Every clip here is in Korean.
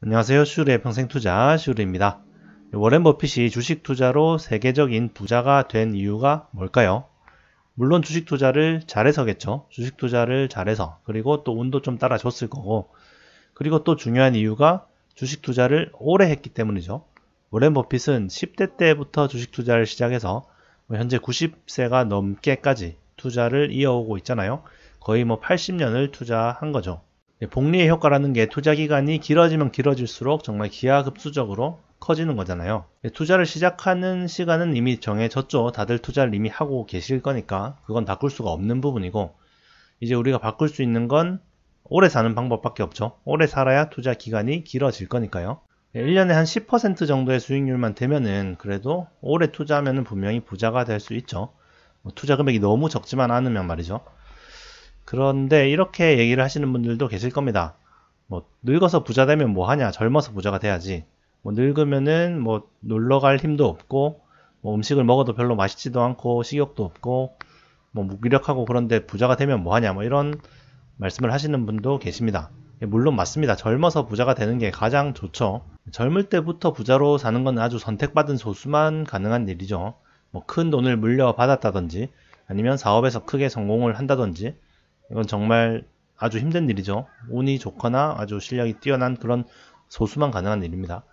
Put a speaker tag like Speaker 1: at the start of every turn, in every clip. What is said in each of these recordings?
Speaker 1: 안녕하세요. 슈르의 평생투자 슈르입니다. 워렌 버핏이 주식 투자로 세계적인 부자가 된 이유가 뭘까요? 물론 주식 투자를 잘해서겠죠. 주식 투자를 잘해서, 그리고 또 운도 좀 따라줬을 거고, 그리고 또 중요한 이유가 주식 투자를 오래 했기 때문이죠. 워렌 버핏은 10대 때부터 주식 투자를 시작해서 현재 90세가 넘게까지 투자를 이어오고 있잖아요. 거의 80년을 투자한 거죠. 복리의 효과라는 게 투자 기간이 길어지면 길어질수록 정말 기하급수적으로 커지는 거잖아요. 투자를 시작하는 시간은 이미 정해졌죠. 다들 투자를 이미 하고 계실 거니까 그건 바꿀 수가 없는 부분이고, 이제 우리가 바꿀 수 있는 건 오래 사는 방법밖에 없죠. 오래 살아야 투자 기간이 길어질 거니까요. 1년에 한 10% 정도의 수익률만 되면은 그래도 오래 투자하면 분명히 부자가 될 수 있죠. 투자 금액이 너무 적지만 않으면 말이죠. 그런데 이렇게 얘기를 하시는 분들도 계실 겁니다. 늙어서 부자 되면 뭐 하냐? 젊어서 부자가 돼야지. 늙으면은 놀러 갈 힘도 없고, 음식을 먹어도 별로 맛있지도 않고, 식욕도 없고, 무기력하고, 그런데 부자가 되면 뭐 하냐? 이런 말씀을 하시는 분도 계십니다. 물론 맞습니다. 젊어서 부자가 되는 게 가장 좋죠. 젊을 때부터 부자로 사는 건 아주 선택받은 소수만 가능한 일이죠. 큰 돈을 물려받았다든지, 아니면 사업에서 크게 성공을 한다든지, 이건 정말 아주 힘든 일이죠. 운이 좋거나 아주 실력이 뛰어난 그런 소수만 가능한 일입니다.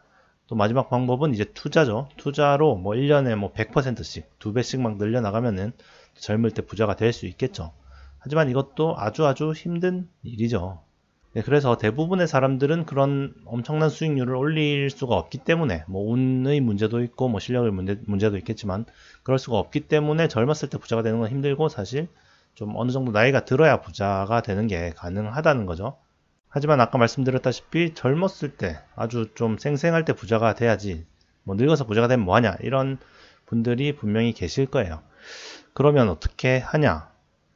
Speaker 1: 또 마지막 방법은 이제 투자죠. 투자로 1년에 100%씩, 2배씩 막 늘려나가면은 젊을 때 부자가 될 수 있겠죠. 하지만 이것도 아주 힘든 일이죠. 그래서 대부분의 사람들은 그런 엄청난 수익률을 올릴 수가 없기 때문에, 운의 문제도 있고, 실력의 문제도 있겠지만, 그럴 수가 없기 때문에 젊었을 때 부자가 되는 건 힘들고, 사실 좀 어느 정도 나이가 들어야 부자가 되는 게 가능하다는 거죠. 하지만 아까 말씀드렸다시피 젊었을 때, 아주 좀 쌩쌩할 때 부자가 돼야지, 늙어서 부자가 되면 뭐하냐, 이런 분들이 분명히 계실 거예요. 그러면 어떻게 하냐?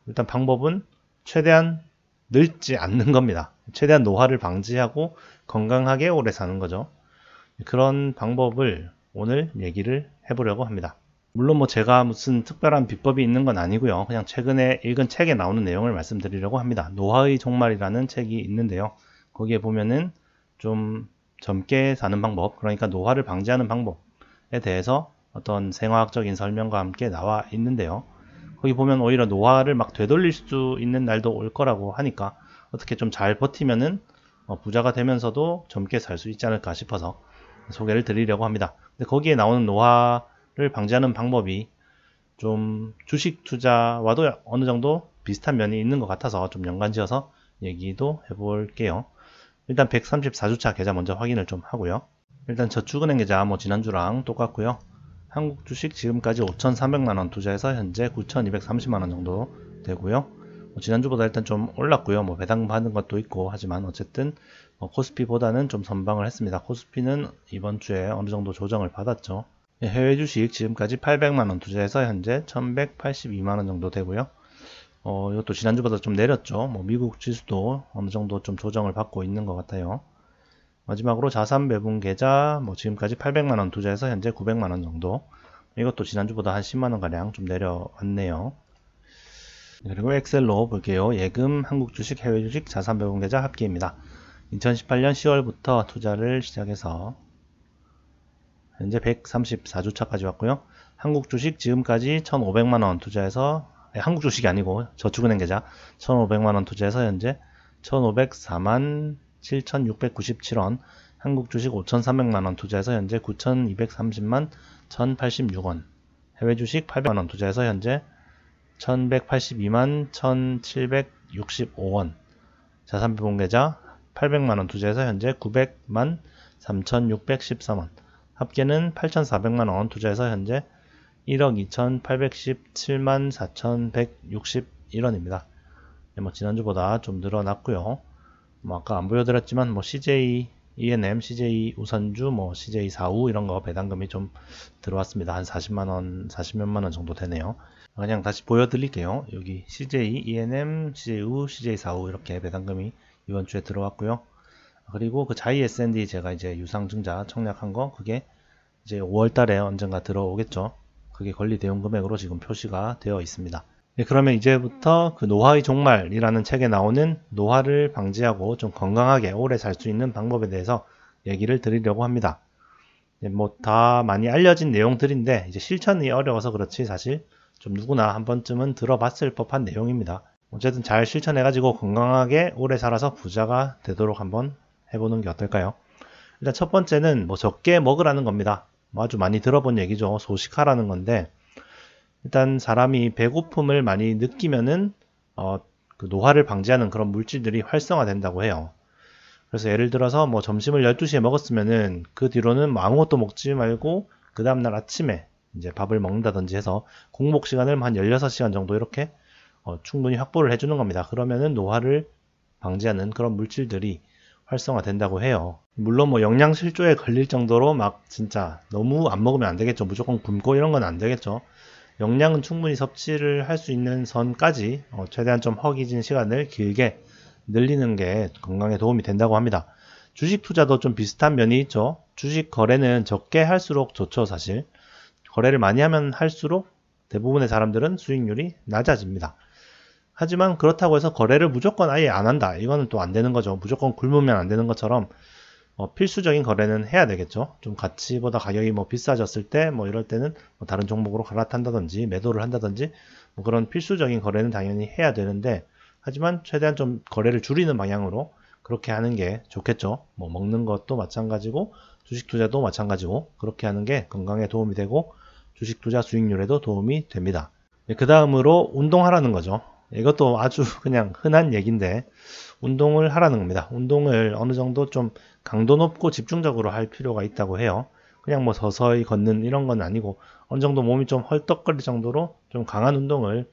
Speaker 1: 일단 방법은 최대한 늙지 않는 겁니다. 최대한 노화를 방지하고 건강하게 오래 사는 거죠. 그런 방법을 오늘 얘기를 해보려고 합니다. 물론 제가 무슨 특별한 비법이 있는 건 아니고요. 그냥 최근에 읽은 책에 나오는 내용을 말씀드리려고 합니다. 노화의 종말이라는 책이 있는데요. 거기에 보면은 좀 젊게 사는 방법, 그러니까 노화를 방지하는 방법에 대해서 어떤 생화학적인 설명과 함께 나와 있는데요. 거기 보면 오히려 노화를 막 되돌릴 수 있는 날도 올 거라고 하니까 어떻게 좀 잘 버티면은 부자가 되면서도 젊게 살 수 있지 않을까 싶어서 소개를 드리려고 합니다. 근데 거기에 나오는 노화를 방지하는 방법이 좀 주식 투자와도 어느 정도 비슷한 면이 있는 것 같아서 좀 연관지어서 얘기도 해볼게요. 일단 134주차 계좌 먼저 확인을 좀 하고요. 일단 저축은행 계좌 지난주랑 똑같고요. 한국 주식 지금까지 5,300만원 투자해서 현재 9,230만원 정도 되고요. 지난주보다 일단 좀 올랐고요. 배당 받는 것도 있고 하지만 어쨌든 코스피보다는 좀 선방을 했습니다. 코스피는 이번 주에 어느 정도 조정을 받았죠. 해외 주식 지금까지 800만원 투자해서 현재 1,182만원 정도 되고요. 이것도 지난주보다 좀 내렸죠. 미국 지수도 어느 정도 좀 조정을 받고 있는 것 같아요. 마지막으로 자산 배분 계좌 지금까지 800만원 투자해서 현재 900만원 정도, 이것도 지난주보다 한 10만원 가량 좀 내려왔네요. 그리고 엑셀로 볼게요. 예금, 한국주식, 해외주식, 자산 배분 계좌 합계입니다. 2018년 10월부터 투자를 시작해서 현재 134주차까지 왔고요. 한국주식 지금까지 1,500만원 투자해서, 한국주식이 아니고 저축은행 계좌 1,500만원 투자해서 현재 1,504만 7,697원, 한국주식 5,300만원 투자해서 현재 9,230만 1,086원, 해외주식 800만원 투자해서 현재 1,182만 1,765원, 자산배분계좌 800만원 투자해서 현재 900만 3,613원, 합계는 8,400만원 투자해서 현재 1억 2,817만 4,161원입니다. 지난주보다 좀 늘어났고요. 아까 안 보여드렸지만 CJ ENM, CJ 우선주, CJ 사우 이런 거 배당금이 좀 들어왔습니다. 한 40만원, 40몇만원 정도 되네요. 그냥 다시 보여드릴게요. 여기 CJ ENM, CJ 우, CJ 사우 이렇게 배당금이 이번 주에 들어왔고요. 그리고 그 자이 S&D 제가 이제 유상증자 청약한 거, 그게 이제 5월달에 언젠가 들어오겠죠. 그게 권리 대응 금액으로 지금 표시가 되어 있습니다. 네, 그러면 이제부터 그 노화의 종말이라는 책에 나오는 노화를 방지하고 좀 건강하게 오래 살 수 있는 방법에 대해서 얘기를 드리려고 합니다. 뭐 다 많이 알려진 내용들인데 이제 실천이 어려워서 그렇지 사실 좀 누구나 한 번쯤은 들어봤을 법한 내용입니다. 어쨌든 잘 실천해가지고 건강하게 오래 살아서 부자가 되도록 한번 해보는 게 어떨까요? 일단 첫 번째는 뭐 적게 먹으라는 겁니다. 뭐 아주 많이 들어본 얘기죠. 소식하라는 건데 일단 사람이 배고픔을 많이 느끼면은 그 노화를 방지하는 그런 물질들이 활성화된다고 해요. 그래서 예를 들어서 뭐 점심을 12시에 먹었으면은 그 뒤로는 뭐 아무것도 먹지 말고 그 다음날 아침에 이제 밥을 먹는다든지 해서 공복 시간을 한 16시간 정도 이렇게 충분히 확보를 해주는 겁니다. 그러면은 노화를 방지하는 그런 물질들이 활성화된다고 해요. 물론 뭐 영양실조에 걸릴 정도로 막 진짜 너무 안 먹으면 안 되겠죠. 무조건 굶고 이런 건 안 되겠죠. 영양은 충분히 섭취를 할 수 있는 선까지 최대한 좀 허기진 시간을 길게 늘리는 게 건강에 도움이 된다고 합니다. 주식 투자도 좀 비슷한 면이 있죠. 주식 거래는 적게 할수록 좋죠, 사실. 거래를 많이 하면 할수록 대부분의 사람들은 수익률이 낮아집니다. 하지만 그렇다고 해서 거래를 무조건 아예 안 한다. 이거는 또 안 되는 거죠. 무조건 굶으면 안 되는 것처럼 필수적인 거래는 해야 되겠죠. 좀 가치보다 가격이 뭐 비싸졌을 때 뭐 이럴 때는 뭐 다른 종목으로 갈아탄다든지 매도를 한다든지 뭐 그런 필수적인 거래는 당연히 해야 되는데 하지만 최대한 좀 거래를 줄이는 방향으로 그렇게 하는 게 좋겠죠. 뭐 먹는 것도 마찬가지고 주식 투자도 마찬가지고 그렇게 하는 게 건강에 도움이 되고 주식 투자 수익률에도 도움이 됩니다. 그 다음으로 운동하라는 거죠. 이것도 아주 그냥 흔한 얘기인데 운동을 하라는 겁니다. 운동을 어느 정도 좀 강도 높고 집중적으로 할 필요가 있다고 해요. 그냥 뭐 서서히 걷는 이런 건 아니고 어느 정도 몸이 좀 헐떡거릴 정도로 좀 강한 운동을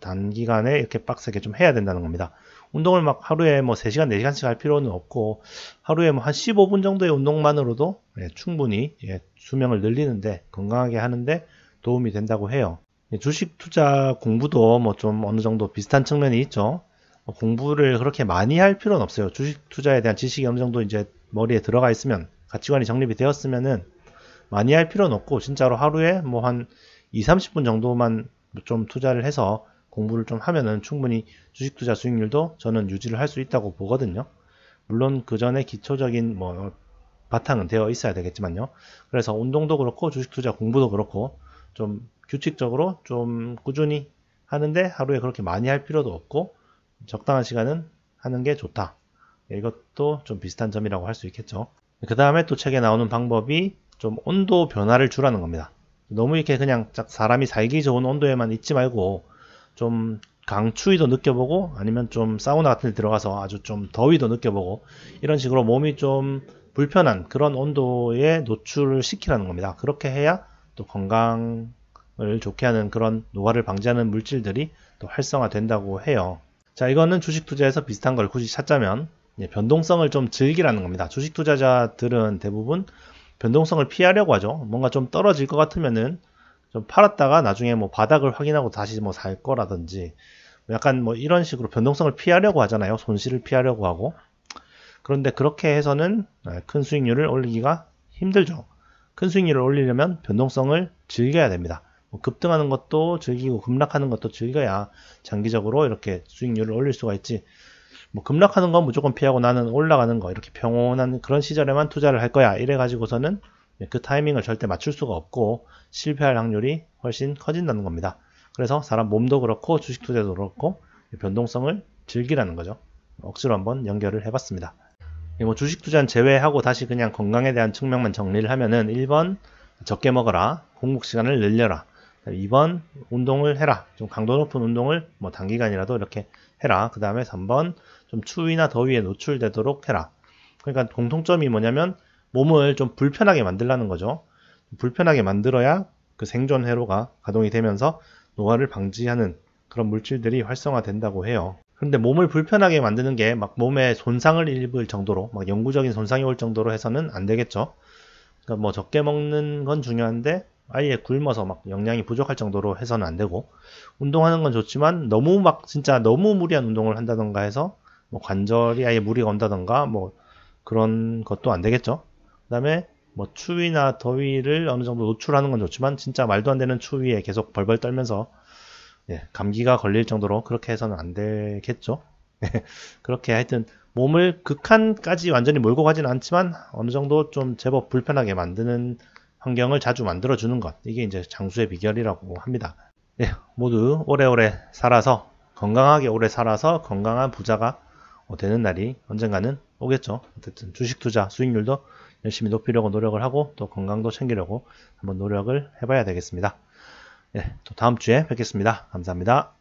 Speaker 1: 단기간에 이렇게 빡세게 좀 해야 된다는 겁니다. 운동을 막 하루에 뭐 3시간, 4시간씩 할 필요는 없고 하루에 뭐 한 15분 정도의 운동만으로도 충분히 수명을 늘리는데 건강하게 하는데 도움이 된다고 해요. 주식 투자 공부도 뭐 좀 어느 정도 비슷한 측면이 있죠. 공부를 그렇게 많이 할 필요는 없어요. 주식 투자에 대한 지식이 어느 정도 이제 머리에 들어가 있으면 가치관이 정립이 되었으면은 많이 할 필요는 없고 진짜로 하루에 뭐 한 2, 30분 정도만 좀 투자를 해서 공부를 좀 하면은 충분히 주식 투자 수익률도 저는 유지를 할 수 있다고 보거든요. 물론 그 전에 기초적인 뭐 바탕은 되어 있어야 되겠지만요. 그래서 운동도 그렇고 주식 투자 공부도 그렇고 좀 규칙적으로 좀 꾸준히 하는데 하루에 그렇게 많이 할 필요도 없고 적당한 시간은 하는 게 좋다. 이것도 좀 비슷한 점이라고 할 수 있겠죠. 그 다음에 또 책에 나오는 방법이 좀 온도 변화를 주라는 겁니다. 너무 이렇게 그냥 사람이 살기 좋은 온도에만 있지 말고 좀 강추위도 느껴보고 아니면 좀 사우나 같은 데 들어가서 아주 좀 더위도 느껴보고 이런 식으로 몸이 좀 불편한 그런 온도에 노출을 시키라는 겁니다. 그렇게 해야 또 건강을 좋게 하는 그런 노화를 방지하는 물질들이 또 활성화된다고 해요. 자, 이거는 주식 투자에서 비슷한 걸 굳이 찾자면 변동성을 좀 즐기라는 겁니다. 주식 투자자들은 대부분 변동성을 피하려고 하죠. 뭔가 좀 떨어질 것 같으면은 좀 팔았다가 나중에 뭐 바닥을 확인하고 다시 뭐 살 거라든지 약간 뭐 이런 식으로 변동성을 피하려고 하잖아요. 손실을 피하려고 하고. 그런데 그렇게 해서는 큰 수익률을 올리기가 힘들죠. 큰 수익률을 올리려면 변동성을 즐겨야 됩니다. 뭐 급등하는 것도 즐기고 급락하는 것도 즐겨야 장기적으로 이렇게 수익률을 올릴 수가 있지. 뭐 급락하는 건 무조건 피하고 나는 올라가는 거 이렇게 평온한 그런 시절에만 투자를 할 거야 이래 가지고서는 그 타이밍을 절대 맞출 수가 없고 실패할 확률이 훨씬 커진다는 겁니다. 그래서 사람 몸도 그렇고 주식 투자도 그렇고 변동성을 즐기라는 거죠. 억지로 한번 연결을 해봤습니다. 뭐 주식 투자는 제외하고 다시 그냥 건강에 대한 측면만 정리를 하면은 1번 적게 먹어라, 공복 시간을 늘려라. 2번 운동을 해라. 좀 강도 높은 운동을 뭐 단기간이라도 이렇게 해라. 그 다음에 3번 좀 추위나 더위에 노출되도록 해라. 그러니까 공통점이 뭐냐면 몸을 좀 불편하게 만들라는 거죠. 불편하게 만들어야 그 생존 회로가 가동이 되면서 노화를 방지하는 그런 물질들이 활성화된다고 해요. 그런데 몸을 불편하게 만드는 게 막 몸에 손상을 입을 정도로 막 영구적인 손상이 올 정도로 해서는 안 되겠죠. 그러니까 뭐 적게 먹는 건 중요한데 아예 굶어서 막 영양이 부족할 정도로 해서는 안 되고 운동하는 건 좋지만 너무 막 진짜 너무 무리한 운동을 한다던가 해서 뭐 관절이 아예 무리가 온다던가 뭐 그런 것도 안 되겠죠. 그 다음에 뭐 추위나 더위를 어느 정도 노출하는 건 좋지만 진짜 말도 안 되는 추위에 계속 벌벌 떨면서 감기가 걸릴 정도로 그렇게 해서는 안 되겠죠. 그렇게 하여튼 몸을 극한까지 완전히 몰고 가지는 않지만 어느 정도 좀 제법 불편하게 만드는 환경을 자주 만들어주는 것. 이게 이제 장수의 비결이라고 합니다. 네, 모두 오래오래 살아서 건강하게 오래 살아서 건강한 부자가 되는 날이 언젠가는 오겠죠. 어쨌든 주식 투자 수익률도 열심히 높이려고 노력을 하고 또 건강도 챙기려고 한번 노력을 해봐야 되겠습니다. 네, 또 다음 주에 뵙겠습니다. 감사합니다.